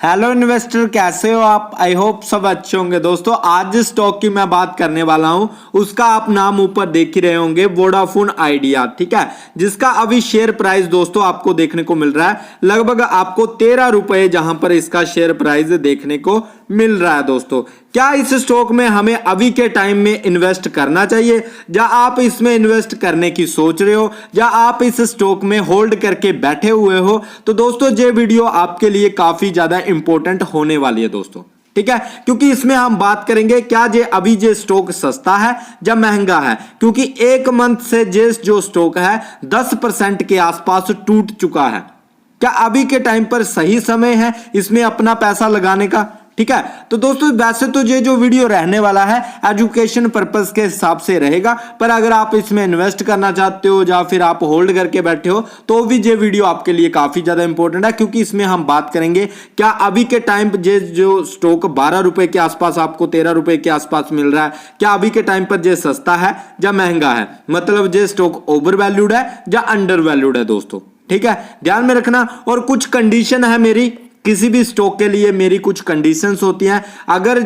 Hello investor, कैसे हो आप? आई होप सब अच्छे होंगे। दोस्तों आज जिस स्टॉक की मैं बात करने वाला हूं उसका आप नाम ऊपर देख ही रहे होंगे, वोडाफोन आइडिया। ठीक है, जिसका अभी शेयर प्राइस दोस्तों आपको देखने को मिल रहा है लगभग आपको 13 रुपए, जहां पर इसका शेयर प्राइस देखने को मिल रहा है। दोस्तों क्या इस स्टॉक में हमें अभी के टाइम में इन्वेस्ट करना चाहिए, या आप इसमें इन्वेस्ट करने की सोच रहे हो, या आप इस स्टॉक में होल्ड करके बैठे हुए हो? तो दोस्तों ये वीडियो आपके लिए काफी ज्यादा इंपॉर्टेंट होने वाली है दोस्तों। ठीक है, क्योंकि इसमें हम बात करेंगे क्या जे अभी जे स्टॉक सस्ता है या महंगा है, क्योंकि एक मंथ से जो स्टॉक है 10% के आसपास टूट चुका है। क्या अभी के टाइम पर सही समय है इसमें अपना पैसा लगाने का? ठीक है, तो दोस्तों वैसे तो ये जो वीडियो रहने वाला है एजुकेशन पर्पस के हिसाब से रहेगा, पर अगर आप इसमें इन्वेस्ट करना चाहते हो या फिर आप होल्ड करके बैठे हो तो भी ये वीडियो आपके लिए काफी ज्यादा इंपॉर्टेंट है, क्योंकि इसमें हम बात करेंगे क्या अभी के टाइम पर ये जो स्टॉक 12 रुपए के आसपास आपको 13 रुपए के आसपास मिल रहा है, क्या अभी के टाइम पर ये सस्ता है या महंगा है, मतलब ये स्टॉक ओवर वैल्यूड है या अंडर वैल्यूड है दोस्तों। ठीक है, ध्यान में रखना। और कुछ कंडीशन है मेरी, किसी भी स्टॉक के लिए मेरी कुछ कंडीशंस होती हैं, अगर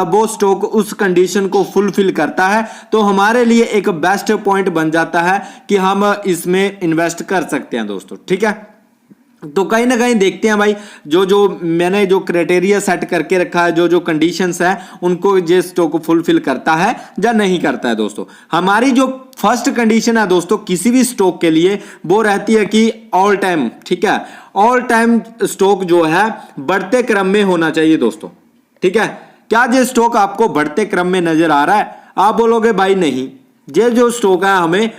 वो स्टॉक उस कंडीशन को फुलफिल करता है तो हमारे लिए एक बेस्ट पॉइंट बन जाता है कि हम इसमें इन्वेस्ट कर सकते हैं दोस्तों। ठीक है, तो कहीं ना कहीं देखते हैं भाई, जो मैंने जो क्राइटेरिया सेट करके रखा है, जो कंडीशंस है उनको ये स्टॉक फुलफिल करता है या नहीं करता है दोस्तों। हमारी जो फर्स्ट कंडीशन है दोस्तों किसी भी स्टॉक के लिए वो रहती है कि ऑल टाइम, ठीक है, ऑल टाइम स्टॉक जो है बढ़ते क्रम में होना चाहिए दोस्तों। ठीक है, क्या ये स्टॉक आपको बढ़ते क्रम में नजर आ रहा है? आप बोलोगे भाई नहीं, ये जो स्टॉक है हमें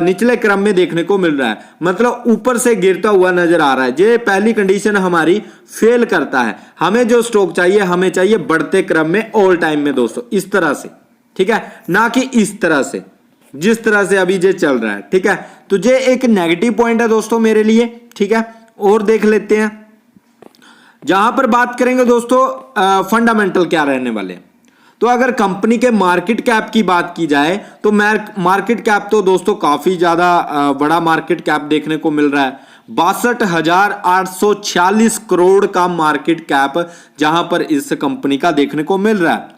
निचले क्रम में देखने को मिल रहा है, मतलब ऊपर से गिरता हुआ नजर आ रहा है। ये पहली कंडीशन हमारी फेल करता है। हमें जो स्टॉक चाहिए, हमें चाहिए बढ़ते क्रम में ऑल टाइम में दोस्तों, इस तरह से। ठीक है, ना कि इस तरह से जिस तरह से अभी ये चल रहा है। ठीक है, तो ये एक नेगेटिव पॉइंट है दोस्तों मेरे लिए। ठीक है, और देख लेते हैं जहां पर बात करेंगे दोस्तों फंडामेंटल क्या रहने वाले हैं। तो अगर कंपनी के मार्केट कैप की बात की जाए तो मार्केट कैप तो दोस्तों काफी ज्यादा बड़ा मार्केट कैप देखने को मिल रहा है। 62,846 करोड़ का मार्केट कैप जहां पर इस कंपनी का देखने को मिल रहा है।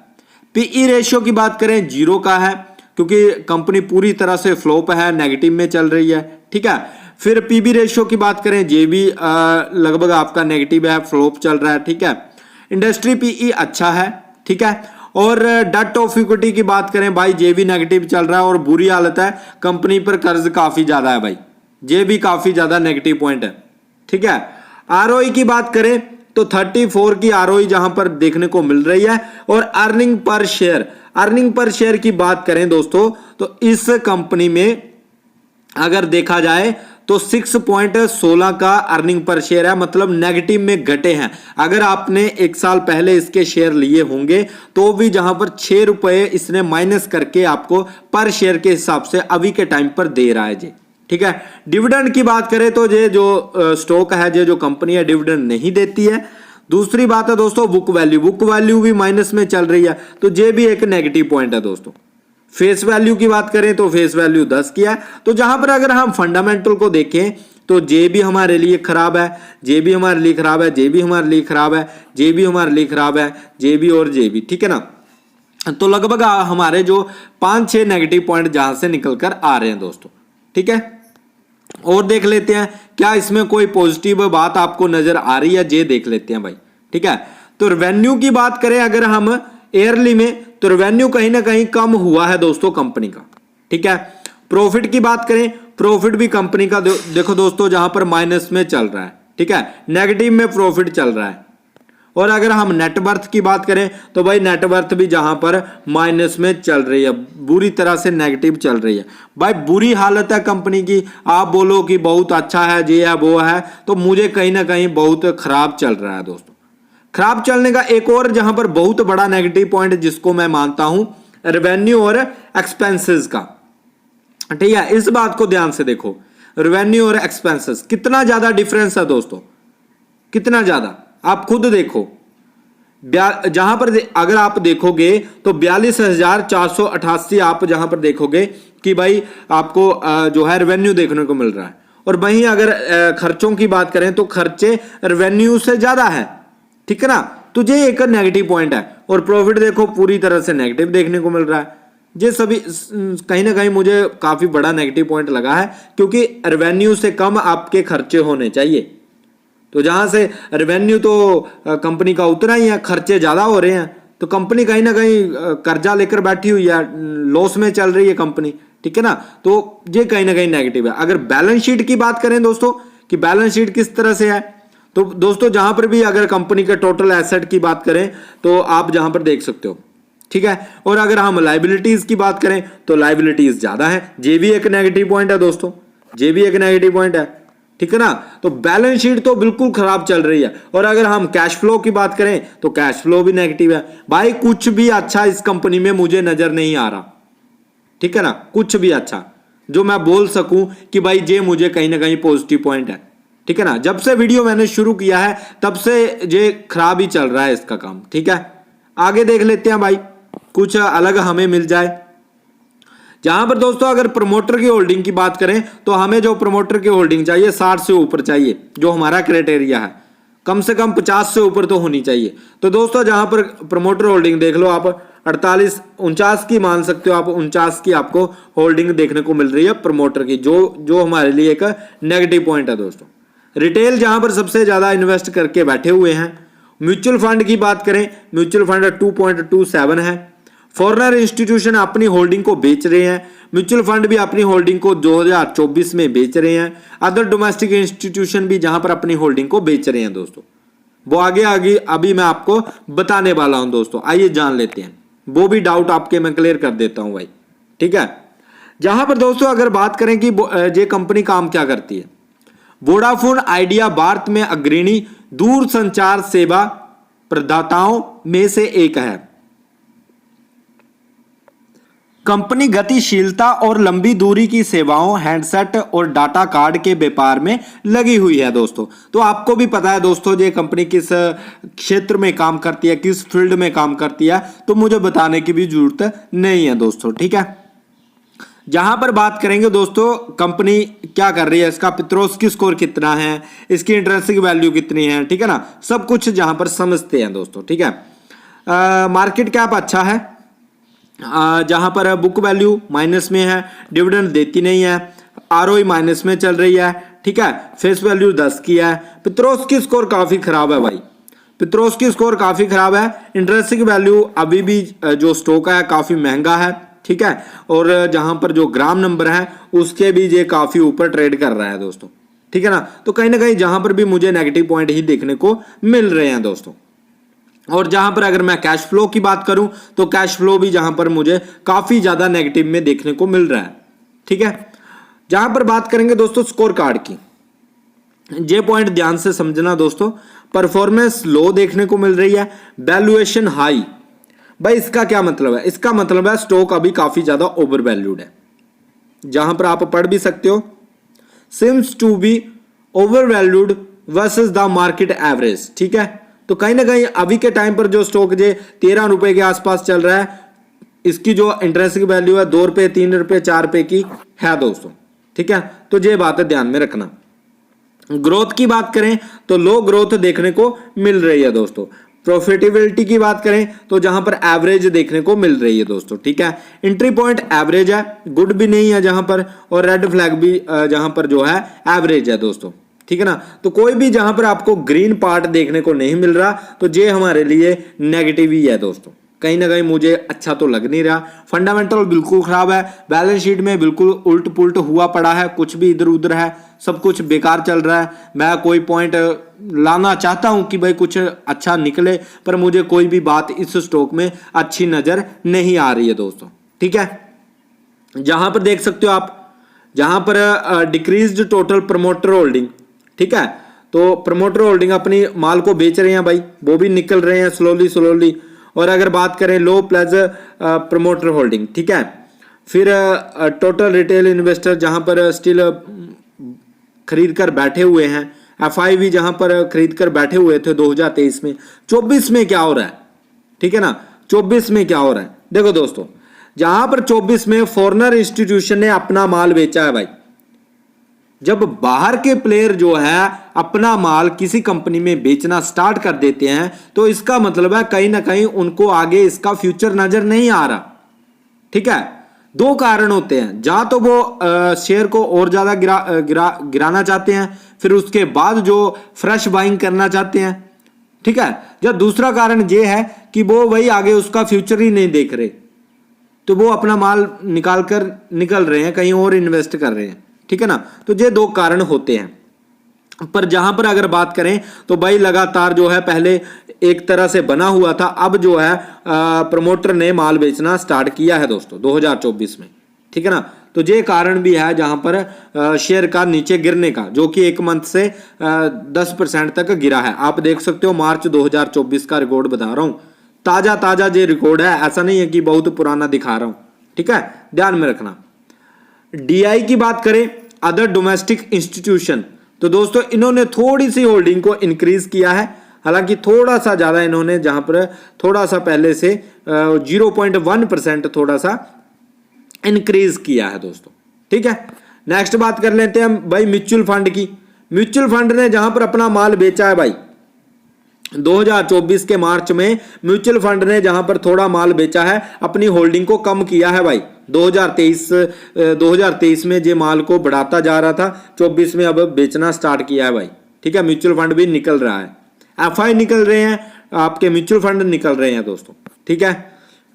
पीई रेशियो की बात करें 0 का है, क्योंकि कंपनी पूरी तरह से फ्लॉप है, नेगेटिव में चल रही है। ठीक है, फिर पीबी रेशियो की बात करें, ये भी लगभग आपका नेगेटिव है, फ्लॉप चल रहा है। ठीक है, इंडस्ट्री पीई अच्छा है। ठीक है, और डेट ऑफ इक्विटी की बात करें भाई, ये भी नेगेटिव चल रहा है और बुरी हालत है, कंपनी पर कर्ज काफी ज्यादा है भाई, ये भी काफी ज्यादा नेगेटिव पॉइंट है। ठीक है, आरओई की बात करें तो 34 की आरओई जहां पर देखने को मिल रही है। और अर्निंग पर शेयर की बात करें दोस्तों तो इस कंपनी में अगर देखा जाए तो 6.16 का अर्निंग पर शेयर है, मतलब नेगेटिव में घटे हैं। अगर आपने एक साल पहले इसके शेयर लिए होंगे तो भी जहां पर 6 रुपए इसने माइनस करके आपको पर शेयर के हिसाब से अभी के टाइम पर दे रहा है जी। ठीक है, डिविडेंड की बात करें तो ये जो स्टॉक है, ये जो कंपनी है डिविडेंड नहीं देती है। दूसरी बात है दोस्तों बुक वैल्यू भी माइनस में चल रही है, तो ये भी एक नेगेटिव पॉइंट है दोस्तों। फेस वैल्यू की बात करें तो फेस वैल्यू 10 की है। तो जहां पर अगर हम फंडामेंटल को देखें तो जे भी हमारे लिए खराब है, जे भी हमारे लिए खराब है, जे भी हमारे लिए खराब है, जे भी हमारे लिए खराब है, जे भी और जे भी। ठीक है ना, तो लगभग हमारे जो 5-6 नेगेटिव पॉइंट जहां से निकल कर आ रहे हैं दोस्तों। ठीक है, और देख लेते हैं क्या इसमें कोई पॉजिटिव बात आपको नजर आ रही है, ये देख लेते हैं भाई। ठीक है, तो रेवेन्यू की बात करें अगर हम ईयरली में, तो रेवेन्यू कहीं ना कहीं कम हुआ है दोस्तों कंपनी का। ठीक है, प्रॉफिट की बात करें, प्रॉफिट भी कंपनी का देखो दोस्तों जहां पर माइनस में चल रहा है। ठीक है, नेगेटिव में प्रॉफिट चल रहा है। और अगर हम नेटवर्थ की बात करें तो भाई नेटवर्थ भी जहां पर माइनस में चल रही है, बुरी तरह से नेगेटिव चल रही है भाई, बुरी हालत है कंपनी की। आप बोलो कि बहुत अच्छा है, ये है वो है, तो मुझे कहीं ना कहीं बहुत खराब चल रहा है दोस्तों। खराब चलने का एक और जहां पर बहुत बड़ा नेगेटिव पॉइंट जिसको मैं मानता हूं, रेवेन्यू और एक्सपेंसेस का। ठीक है, इस बात को ध्यान से देखो, रेवेन्यू और एक्सपेंसेस कितना ज्यादा डिफरेंस है दोस्तों, कितना ज्यादा आप खुद देखो। जहां पर अगर आप देखोगे तो 42,488 आप जहां पर देखोगे कि भाई आपको जो है रेवेन्यू देखने को मिल रहा है, और वहीं अगर खर्चों की बात करें तो खर्चे रेवेन्यू से ज्यादा है। ठीक है ना। तो ये एक नेगेटिव पॉइंट है। और प्रॉफिट देखो पूरी तरह से नेगेटिव देखने को मिल रहा है। ये सभी कहीं ना कहीं मुझे काफी बड़ा नेगेटिव पॉइंट लगा है, क्योंकि रेवेन्यू से कम आपके खर्चे होने चाहिए। तो जहां से रेवेन्यू तो कंपनी का उतना ही है, खर्चे ज्यादा हो रहे हैं, तो कंपनी कहीं ना कहीं कर्जा लेकर बैठी हुई है, लॉस में चल रही है कंपनी, ठीक है ना। तो ये कहीं ना कहीं नेगेटिव है। अगर बैलेंस शीट की बात करें दोस्तों कि बैलेंस शीट किस तरह से है, तो दोस्तों जहां पर भी अगर कंपनी के टोटल एसेट की बात करें तो आप जहां पर देख सकते हो, ठीक है। और अगर हम लाइबिलिटीज की बात करें तो लाइबिलिटीज ज्यादा है। ये भी एक नेगेटिव पॉइंट है दोस्तों, ये भी एक नेगेटिव पॉइंट है, ठीक है ना। तो बैलेंस शीट तो बिल्कुल खराब चल रही है। और अगर हम कैश फ्लो की बात करें तो कैश फ्लो भी नेगेटिव है। भाई कुछ भी अच्छा इस कंपनी में मुझे नजर नहीं आ रहा, ठीक है ना, कुछ भी अच्छा जो मैं बोल सकूं कि भाई ये मुझे कहीं ना कहीं पॉजिटिव पॉइंट है, ठीक है ना। जब से वीडियो मैंने शुरू किया है तब से ये खराब ही चल रहा है इसका काम, ठीक है। आगे देख लेते हैं भाई, कुछ अलग हमें मिल जाए। जहां पर दोस्तों अगर प्रमोटर की होल्डिंग की बात करें तो हमें जो प्रमोटर की होल्डिंग चाहिए 60 से ऊपर चाहिए, जो हमारा क्राइटेरिया है। कम से कम 50 से ऊपर तो होनी चाहिए। तो दोस्तों जहां पर प्रमोटर होल्डिंग देख लो आप 48 49 की मान सकते हो आप, 49 की आपको होल्डिंग देखने को मिल रही है प्रमोटर की, जो हमारे लिए एक नेगेटिव पॉइंट है दोस्तों। रिटेल जहां पर सबसे ज्यादा इन्वेस्ट करके बैठे हुए हैं। म्यूचुअल फंड की बात करें, म्यूचुअल फंड 2.27 है। फॉरेनर इंस्टीट्यूशन अपनी होल्डिंग को बेच रहे हैं। म्यूचुअल फंड भी अपनी होल्डिंग को 2024 में बेच रहे हैं। अदर डोमेस्टिक इंस्टीट्यूशन भी जहां पर अपनी होल्डिंग को बेच रहे हैं दोस्तों, वो आगे आगे अभी मैं आपको बताने वाला हूं दोस्तों। आइए जान लेते हैं, वो भी डाउट आपके मैं क्लियर कर देता हूं भाई, ठीक है। जहां पर दोस्तों अगर बात करें कि ये कंपनी काम क्या करती है, वोडाफोन आइडिया भारत में अग्रणी दूर संचार सेवा प्रदाताओं में से एक है। कंपनी गतिशीलता और लंबी दूरी की सेवाओं, हैंडसेट और डाटा कार्ड के व्यापार में लगी हुई है दोस्तों। तो आपको भी पता है दोस्तों ये कंपनी किस क्षेत्र में काम करती है, किस फील्ड में काम करती है, तो मुझे बताने की भी जरूरत नहीं है दोस्तों, ठीक है। जहां पर बात करेंगे दोस्तों कंपनी क्या कर रही है, इसका पित्रोस्की स्कोर कितना है, इसकी इंट्रिंसिक वैल्यू कितनी है, ठीक है ना, सब कुछ जहां पर समझते हैं दोस्तों, ठीक है। मार्केट कैप अच्छा है। जहां पर बुक वैल्यू माइनस में है, डिविडेंड देती नहीं है, आरओई माइनस में चल रही है, ठीक है। फेस वैल्यू 10 की है। पित्रोस्की स्कोर काफी खराब है भाई, पित्रोस्की स्कोर काफी खराब है। इंट्रिंसिक वैल्यू अभी भी जो स्टॉक है काफी महंगा है, ठीक है। और जहां पर जो ग्राम नंबर है उसके भी ये काफी ऊपर ट्रेड कर रहा है दोस्तों, ठीक है ना। तो कहीं ना कहीं जहां पर भी मुझे नेगेटिव पॉइंट ही देखने को मिल रहे हैं दोस्तों। और जहां पर अगर मैं कैश फ्लो की बात करूं तो कैश फ्लो भी जहां पर मुझे काफी ज्यादा नेगेटिव में देखने को मिल रहा है, ठीक है। जहां पर बात करेंगे दोस्तों स्कोर कार्ड की, ये पॉइंट ध्यान से समझना दोस्तों। परफॉर्मेंस लो देखने को मिल रही है, वैल्यूएशन हाई। भाई इसका क्या मतलब है, इसका मतलब है स्टॉक अभी काफी ज्यादा ओवर वैल्यूड है। जहां पर आप पढ़ भी सकते हो, seems to be overvalued versus the market average, ठीक है। तो कहीं ना कहीं अभी के टाइम पर जो स्टॉक जे 13 रुपए के आसपास चल रहा है, इसकी जो इंट्रिंसिक वैल्यू है 2 रुपए 3 रुपए 4 रुपए की है दोस्तों, ठीक है। तो ये बात है ध्यान में रखना। ग्रोथ की बात करें तो लो ग्रोथ देखने को मिल रही है दोस्तों। प्रॉफिटेबिलिटी की बात करें तो जहां पर एवरेज देखने को मिल रही है दोस्तों, ठीक है। एंट्री पॉइंट एवरेज है, गुड भी नहीं है जहां पर, और रेड फ्लैग भी जहां पर जो है एवरेज है दोस्तों, ठीक है ना। तो कोई भी जहां पर आपको ग्रीन पार्ट देखने को नहीं मिल रहा तो ये हमारे लिए नेगेटिव ही है दोस्तों। कहीं ना कहीं मुझे अच्छा तो लग नहीं रहा। फंडामेंटल बिल्कुल खराब है, बैलेंस शीट में बिल्कुल उल्ट पुल्ट हुआ पड़ा है, कुछ भी इधर उधर है, सब कुछ बेकार चल रहा है। मैं कोई पॉइंट लाना चाहता हूं कि भाई कुछ अच्छा निकले, पर मुझे कोई भी बात इस स्टॉक में अच्छी नजर नहीं आ रही है दोस्तों, ठीक है। जहां पर देख सकते हो आप, जहां पर डिक्रीज्ड टोटल प्रमोटर होल्डिंग, ठीक है। तो प्रमोटर होल्डिंग अपनी माल को बेच रहे हैं भाई, वो भी निकल रहे हैं स्लोली स्लोली। और अगर बात करें लो प्लस प्रमोटर होल्डिंग, ठीक है। फिर टोटल रिटेल इन्वेस्टर जहां पर स्टिल खरीद कर बैठे हुए हैं, FIV जहां पर खरीद कर बैठे हुए थे 2023 में। 24 में क्या हो रहा है, ठीक है ना, 24 में क्या हो रहा है देखो दोस्तों। जहां पर 24 में फॉरेनर इंस्टीट्यूशन ने अपना माल बेचा है भाई, जब बाहर के प्लेयर जो है अपना माल किसी कंपनी में बेचना स्टार्ट कर देते हैं तो इसका मतलब है कहीं ना कहीं उनको आगे इसका फ्यूचर नजर नहीं आ रहा। ठीक है, दो कारण होते हैं, जहां तो वो शेयर को और ज्यादा गिराना चाहते हैं, फिर उसके बाद जो फ्रेश बाइंग करना चाहते हैं। ठीक है, या दूसरा कारण ये है कि वो वही आगे उसका फ्यूचर ही नहीं देख रहे, तो वो अपना माल निकाल कर निकल रहे हैं, कहीं और इन्वेस्ट कर रहे हैं। ठीक है ना, तो ये दो कारण होते हैं। पर जहां पर अगर बात करें तो भाई लगातार जो है पहले एक तरह से बना हुआ था, अब जो है प्रमोटर ने माल बेचना स्टार्ट किया है दोस्तों 2024 में। ठीक है ना, तो ये कारण भी है जहां पर शेयर का नीचे गिरने का, जो कि एक मंथ से 10% तक गिरा है। आप देख सकते हो मार्च 2024 का रिकॉर्ड बता रहा हूं, ताजा ये रिकॉर्ड है, ऐसा नहीं है कि बहुत पुराना दिखा रहा हूं। ठीक है, ध्यान में रखना। DI की बात करें, अदर डोमेस्टिक इंस्टीट्यूशन, तो दोस्तों इन्होंने थोड़ी सी होल्डिंग को इंक्रीज किया है, हालांकि थोड़ा सा ज्यादा इन्होंने, जहां पर थोड़ा सा पहले से 0.1% थोड़ा सा इंक्रीज किया है दोस्तों। ठीक है, नेक्स्ट बात कर लेते हैं हम भाई म्यूचुअल फंड की। म्यूचुअल फंड ने जहां पर अपना माल बेचा है भाई 2024 के मार्च में, म्यूचुअल फंड ने जहां पर थोड़ा माल बेचा है, अपनी होल्डिंग को कम किया है भाई। 2023 में जे माल को बढ़ाता जा रहा था, 24 में अब बेचना स्टार्ट किया है भाई। ठीक है, म्यूचुअल फंड भी निकल रहा है, FI निकल रहे हैं, आपके म्यूचुअल फंड निकल रहे हैं दोस्तों। ठीक है,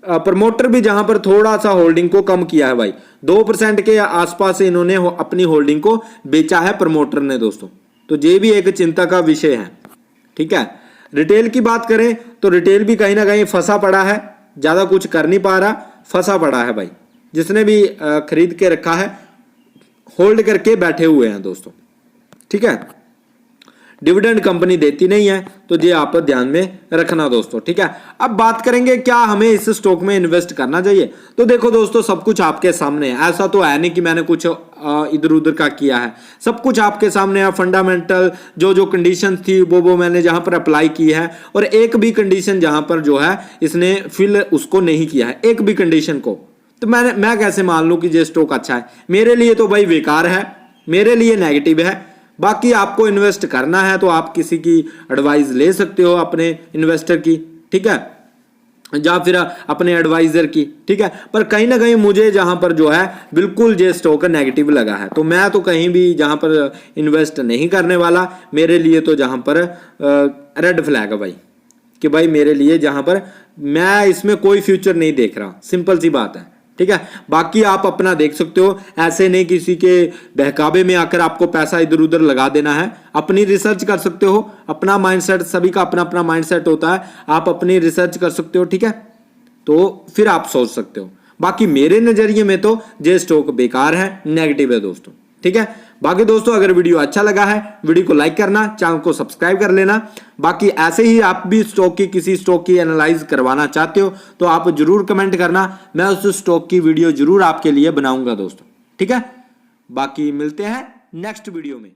प्रमोटर भी जहां पर थोड़ा सा होल्डिंग को कम किया है भाई, 2% के आसपास इन्होंने अपनी होल्डिंग को बेचा है प्रमोटर ने दोस्तों, तो ये भी एक चिंता का विषय है। ठीक है, रिटेल की बात करें तो रिटेल भी कहीं ना कहीं फंसा पड़ा है, ज्यादा कुछ कर नहीं पा रहा, फंसा पड़ा है भाई। जिसने भी खरीद के रखा है होल्ड करके बैठे हुए हैं दोस्तों। ठीक है, डिविडेंड कंपनी देती नहीं है, तो ये आप ध्यान में रखना दोस्तों। ठीक है, अब बात करेंगे क्या हमें इस स्टॉक में इन्वेस्ट करना चाहिए। तो देखो दोस्तों, सब कुछ आपके सामने है, ऐसा तो है नहीं कि मैंने कुछ इधर उधर का किया है, सब कुछ आपके सामने है। फंडामेंटल जो कंडीशन थी वो मैंने जहां पर अप्लाई की है, और एक भी कंडीशन जहां पर जो है इसने फिल उसको नहीं किया है, एक भी कंडीशन को, तो मैं कैसे मान लूं कि ये स्टॉक अच्छा है। मेरे लिए तो भाई बेकार है, मेरे लिए नेगेटिव है। बाकी आपको इन्वेस्ट करना है तो आप किसी की एडवाइस ले सकते हो, अपने इन्वेस्टर की। ठीक है, या फिर अपने एडवाइजर की। ठीक है, पर कहीं ना कहीं मुझे जहां पर जो है बिल्कुल ये स्टॉक नेगेटिव लगा है, तो मैं तो कहीं भी जहां पर इन्वेस्ट नहीं करने वाला। मेरे लिए तो जहां पर रेड फ्लैग है भाई, कि भाई मेरे लिए जहां पर मैं इसमें कोई फ्यूचर नहीं देख रहा, सिंपल सी बात है। ठीक है, बाकी आप अपना देख सकते हो, ऐसे नहीं किसी के बहकावे में आकर आपको पैसा इधर उधर लगा देना है। अपनी रिसर्च कर सकते हो, अपना माइंडसेट, सभी का अपना अपना माइंडसेट होता है, आप अपनी रिसर्च कर सकते हो। ठीक है, तो फिर आप सोच सकते हो। बाकी मेरे नजरिए में तो ये स्टॉक बेकार है, नेगेटिव है दोस्तों। ठीक है, बाकी दोस्तों अगर वीडियो अच्छा लगा है, वीडियो को लाइक करना, चैनल को सब्सक्राइब कर लेना। बाकी ऐसे ही आप भी किसी स्टॉक की एनालाइज करवाना चाहते हो तो आप जरूर कमेंट करना, मैं उस स्टॉक की वीडियो जरूर आपके लिए बनाऊंगा दोस्तों। ठीक है, बाकी मिलते हैं नेक्स्ट वीडियो में।